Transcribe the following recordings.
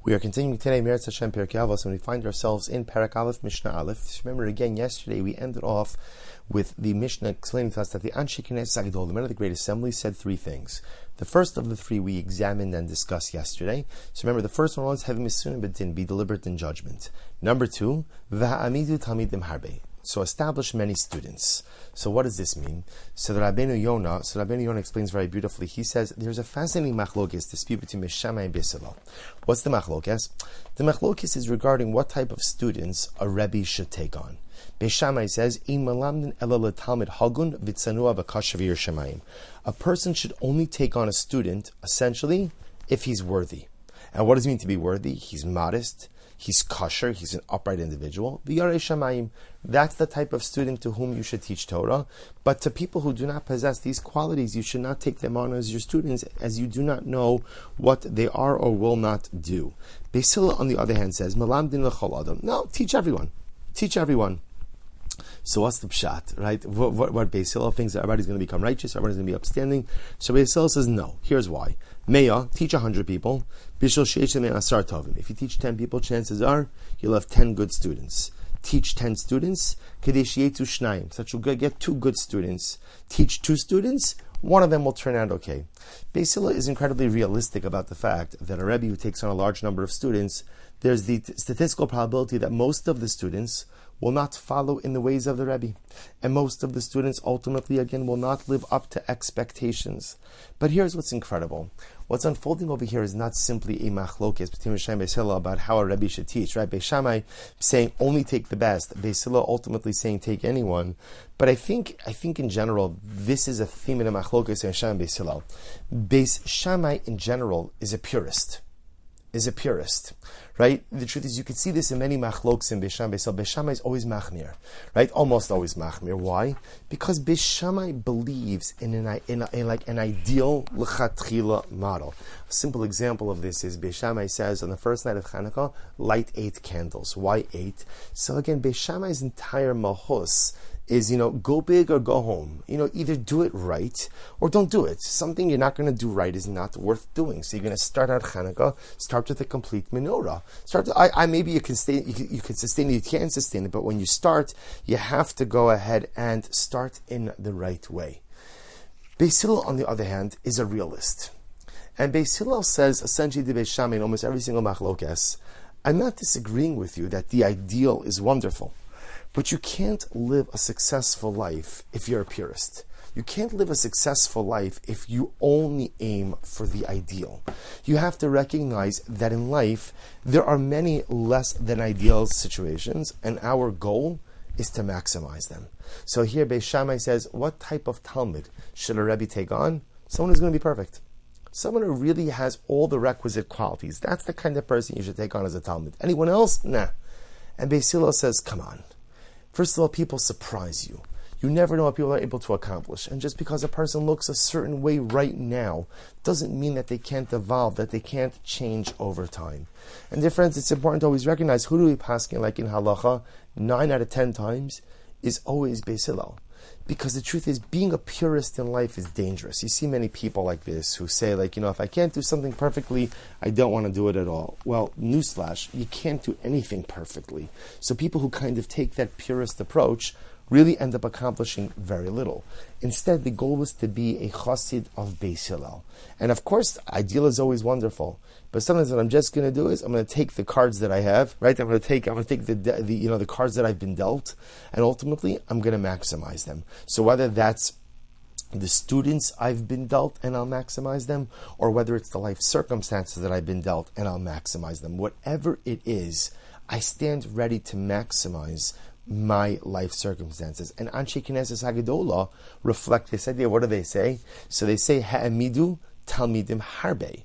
We are continuing today, Meretz Hashem, Pirkei Avos, and we find ourselves in Parak Aleph, Mishna Aleph. Remember again, yesterday we ended off with the Mishna explaining to us that the Anshe Knesset Agdol, the men of the Great Assembly, said three things. The first of the three we examined and discussed yesterday. So remember, the first one was having misunim b'din, be deliberate in judgment. Number two, v'ha'amidu talmidim harbe. So establish many students. So what does this mean? So Rabbeinu Yonah explains very beautifully. He says there's a fascinating machlokes dispute between Beis Shammai and Beis Hillel. What's the machlokes? The machlokes is regarding what type of students a rebbe should take on. Beis Shammai says, "Ein malamdin ela letalmid hagun v'tzanua v'kasher v'yir shemayim." A person should only take on a student, essentially, if he's worthy. And what does it mean to be worthy? He's modest. He's kosher, he's an upright individual. V'yarei shamayim, that's the type of student to whom you should teach Torah. But to people who do not possess these qualities, you should not take them on as your students, as you do not know what they are or will not do. Beis Hillel, on the other hand, says, Malamdin l'chol adam. No, teach everyone. Teach everyone. So what's the pshat, right? What Beis Hillel thinks that everybody's going to become righteous, everybody's going to be upstanding. So Beis Hillel says, no. Here's why. Meya, teach 100 people. Bishul sheish le'mein asar tovim. If you teach 10 people, chances are you'll have 10 good students. Teach 10 students. Kedei sheyetu shnayim. So that you'll get 2 good students. Teach 2 students. One of them will turn out okay. Beis Hillel is incredibly realistic about the fact that a rebbe who takes on a large number of students, there's the statistical probability that most of the students will not follow in the ways of the Rebbe. And most of the students ultimately, again, will not live up to expectations. But here's what's incredible. What's unfolding over here is not simply a machlokes between Beis Shammai and Beis Hillel about how a Rebbe should teach, right? Beis Shammai saying only take the best. Beis Hillel ultimately saying take anyone. But I think in general, this is a theme in a machlokes Beis Shammai and Beis Hillel. Beis Shammai in general is a purist. Right? The truth is, you can see this in many machloks in Beis Shammai. So Beis Shammai is always machmir, right? Almost always machmir. Why? Because Beis Shammai believes in an ideal lechatchila model. A simple example of this is Beis Shammai says on the first night of Chanukah, light 8 candles. Why 8? So again, Beis Shammai's entire mahus is, go big or go home. Either do it right or don't do it. Something you're not going to do right is not worth doing. So you're going to start out Chanukah, start with a complete menorah. Maybe you can sustain it, you can't sustain it, but when you start, you have to go ahead and start in the right way. Beis Hillel, on the other hand, is a realist. And Beis Hillel says, essentially to Beis Shammai in almost every single machlokes, I'm not disagreeing with you that the ideal is wonderful. But you can't live a successful life if you're a purist. You can't live a successful life if you only aim for the ideal. You have to recognize that in life, there are many less than ideal situations, and our goal is to maximize them. So here Beis Shammai says, what type of Talmud should a Rebbe take on? Someone who's going to be perfect. Someone who really has all the requisite qualities. That's the kind of person you should take on as a Talmud. Anyone else? Nah. And Beis Hillel says, come on. First of all, people surprise you. You never know what people are able to accomplish. And just because a person looks a certain way right now doesn't mean that they can't evolve, that they can't change over time. And dear friends, it's important to always recognize who do we paskin like in halacha 9 out of 10 times is always Beis Hillel. Because the truth is, being a purist in life is dangerous. You see many people like this who say, if I can't do something perfectly, I don't want to do it at all. Well, newsflash, you can't do anything perfectly. So people who kind of take that purist approach really end up accomplishing very little. Instead, the goal was to be a chassid of Beis Hillel. And of course, ideal is always wonderful. But sometimes what I'm just going to do is I'm going to take the cards that I have, right? I'm going to take the cards that I've been dealt, and ultimately I'm going to maximize them. So whether that's the students I've been dealt and I'll maximize them, or whether it's the life circumstances that I've been dealt and I'll maximize them, whatever it is, I stand ready to maximize my life circumstances. And Anshe Knesset Hagadola reflect this idea. What do they say? So they say, Ha'amidu talmidim harbe.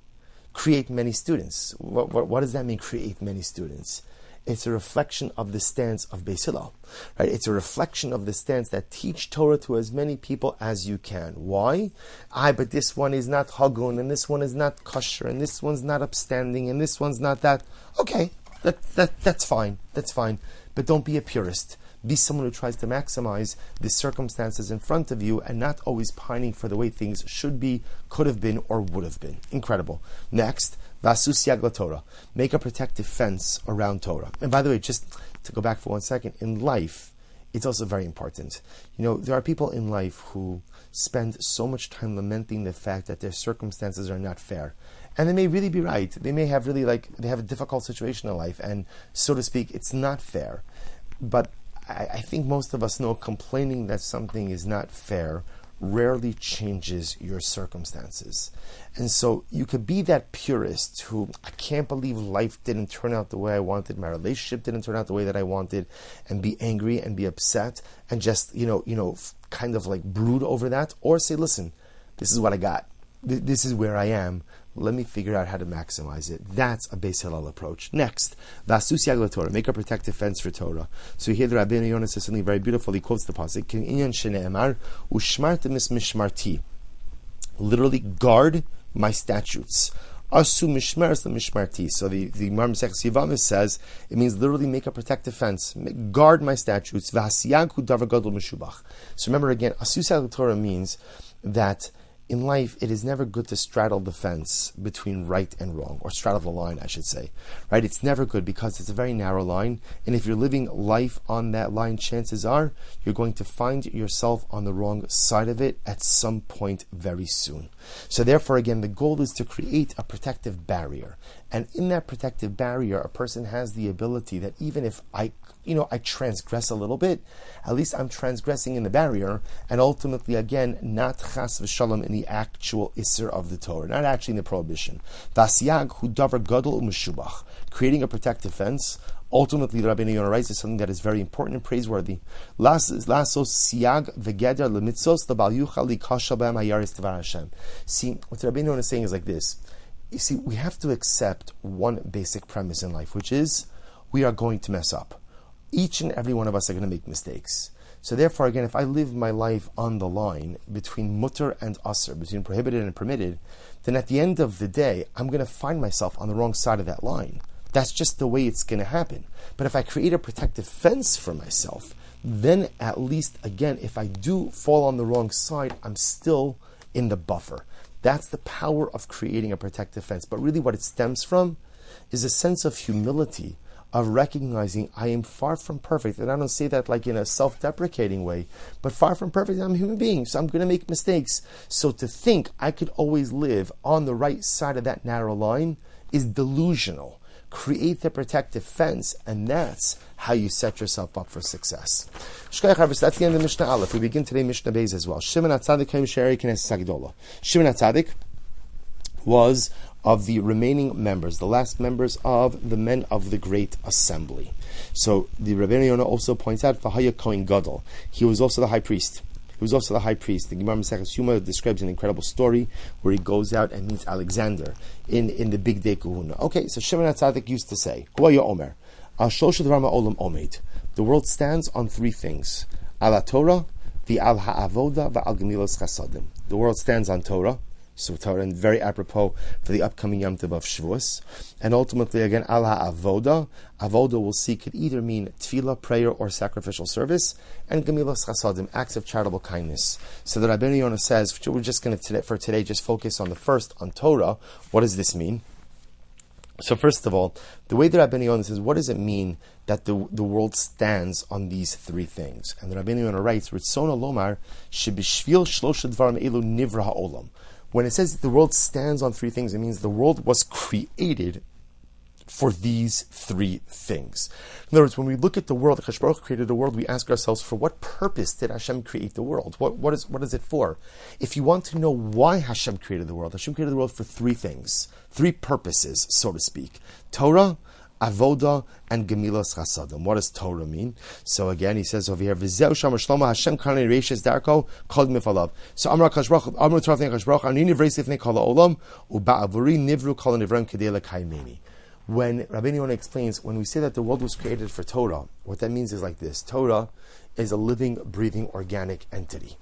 Create many students. What does that mean, create many students? It's a reflection of the stance of Beis Hillel, right? It's a reflection of the stance that teach Torah to as many people as you can. Why? But this one is not hagun, and this one is not kosher, and this one's not upstanding, and this one's not that. Okay, that's fine. That's fine. But don't be a purist. Be someone who tries to maximize the circumstances in front of you and not always pining for the way things should be, could have been, or would have been. Incredible. Next, Vasu siag laTorah. Make a protective fence around Torah. And by the way, just to go back for 1 second, in life, it's also very important. There are people in life who spend so much time lamenting the fact that their circumstances are not fair. And they may really be right. They may have they have a difficult situation in life, and so to speak, it's not fair. But I think most of us know complaining that something is not fair rarely changes your circumstances. And so you could be that purist who, I can't believe life didn't turn out the way I wanted, my relationship didn't turn out the way that I wanted, and be angry and be upset and just, kind of like brood over that, or say, listen, this is what I got. This is where I am. Let me figure out how to maximize it. That's a Beis Hillel approach. Next, Vasu siag laTorah, make a protective fence for Torah. So here the Rabbeinu Yonah says something very beautiful. He quotes the pasuk, Kinyan shene'emar, ushmartem es mishmarti. Literally, guard my statutes. Asu mishmeres mishmarti. So the Gemara Masechtas Yevamos says, it means literally make a protective fence. Guard my statutes. V'hasiyag hu davar gadol meshubach. So remember again, Asu siag laTorah means that in life, it is never good to straddle the fence between right and wrong, or straddle the line, I should say. Right? It's never good because it's a very narrow line, and if you're living life on that line, chances are you're going to find yourself on the wrong side of it at some point very soon. So therefore, again, the goal is to create a protective barrier. And in that protective barrier, a person has the ability that even if I transgress a little bit, at least I'm transgressing in the barrier, and ultimately, again, not chas v'shalom in the actual isser of the Torah, not actually in the prohibition. V'asiyag hu davar gadol u'meshubach. Creating a protective fence, ultimately, the Rabbeinu Yonah writes, is something that is very important and praiseworthy. Lasos siag v'geder lemitzos l'bal yuchal likashal b'hem hayaris tvar Hashem. See, what the Rabbeinu Yonah is saying is like this. You see, we have to accept one basic premise in life, which is we are going to mess up. Each and every one of us are going to make mistakes. So therefore, again, if I live my life on the line between mutter and asr, between prohibited and permitted, then at the end of the day, I'm going to find myself on the wrong side of that line. That's just the way it's going to happen. But if I create a protective fence for myself, then at least, again, if I do fall on the wrong side, I'm still in the buffer. That's the power of creating a protective fence. But really what it stems from is a sense of humility, of recognizing I am far from perfect. And I don't say that like in a self-deprecating way, but far from perfect. I'm a human being, so I'm going to make mistakes. So to think I could always live on the right side of that narrow line is delusional. Create the protective fence, and that's how you set yourself up for success. That's the end of Mishnah Aleph. We begin today Mishnah Beis as well. Shimon HaTzadik Shimon HaTzadik was of the remaining members, the last members of the men of the great assembly. So the Rabbeinu Yonah also points out, V'haya Kohen Gadol. He was also the high priest. The Gemara Masechtas Yuma describes an incredible story where he goes out and meets Alexander in the big day kahuna. Okay, so Shimon HaTzadik used to say, Huaya Omer, Al Shloshad Rama Olam Omed. The world stands on three things: Al Torah, the Al Ha'avoda, the Al Gemilas Chasadim. The world stands on Torah. So Torah, and very apropos for the upcoming Yom Tov of Shavuos. And ultimately, again, Al HaAvoda. Avoda, we'll see, could either mean tefillah, prayer, or sacrificial service. And Gemilas Chasadim, acts of charitable kindness. So the Rabbeinu Yonah says, we're just going to, for today, just focus on the first, on Torah. What does this mean? So first of all, the way the Rabbeinu Yonah says, what does it mean that the world stands on these three things? And the Rabbeinu Yonah writes, Ritzona Lomar, Shebishvil Shloshad Dvarim Elu Nivra HaOlam. When it says that the world stands on three things, it means the world was created for these three things. In other words, when we look at the world, Hakadosh Baruch Hu created the world, we ask ourselves, for what purpose did Hashem create the world? What is it for? If you want to know why Hashem created the world created the world for three things, three purposes, so to speak: Torah, Avoda, and Gemilas Chasadim. What does Torah mean? So again, he says over here, V'zeu Shama Shlomo Hashem Karnei Reishes Darko Kod Mifalav. So Amar Hakadosh Baruch Hu, Amar Torah Hakadosh Baruch Hu, Ani Nivrei Sifnei Kol HaOlam, U'Ba'avuri Nivru Kol HaNivraim Kedei L'Kaimeni. When Rabbeinu Yonah explains, when we say that the world was created for Torah, what that means is like this: Torah is a living, breathing, organic entity.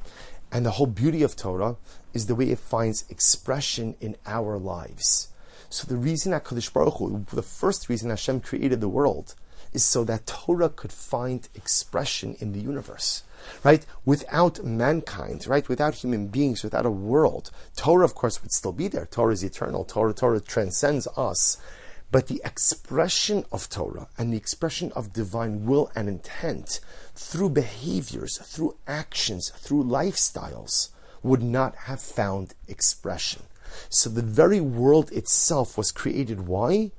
And the whole beauty of Torah is the way it finds expression in our lives. So the reason HaKadosh Baruch Hu, the first reason Hashem created the world, is so that Torah could find expression in the universe, right? Without mankind, right? Without human beings, without a world, Torah, of course, would still be there. Torah is eternal. Torah transcends us. But the expression of Torah and the expression of divine will and intent through behaviors, through actions, through lifestyles would not have found expression. So the very world itself was created. Why?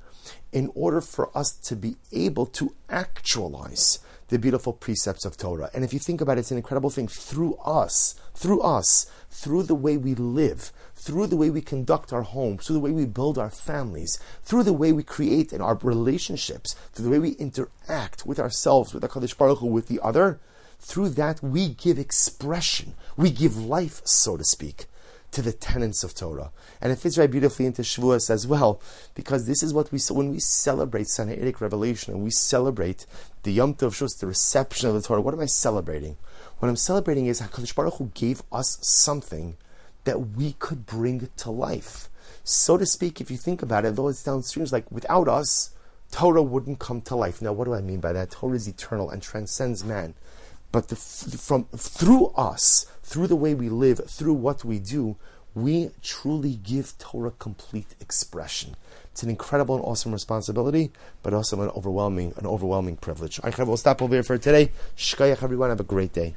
In order for us to be able to actualize the beautiful precepts of Torah. And if you think about it, it's an incredible thing. Through us, through the way we live, through the way we conduct our homes, through the way we build our families, through the way we create in our relationships, through the way we interact with ourselves, with HaKadosh Baruch Hu, with the other, through that we give expression, we give life, so to speak, to the tenets of Torah. And it fits very beautifully into Shavuos as well, because this is what we saw when we celebrate Sinaitic revelation and we celebrate the Yom Tov Shavuos, the reception of the Torah. What am I celebrating? What I'm celebrating is HaKadosh Baruch Hu gave us something that we could bring to life. So to speak, if you think about it, though it seems like without us, Torah wouldn't come to life. Now, what do I mean by that? Torah is eternal and transcends man. But through us, through the way we live, through what we do, we truly give Torah complete expression. It's an incredible and awesome responsibility, but also an overwhelming privilege. We'll stop over here for today. Shkayach, everyone. Have a great day.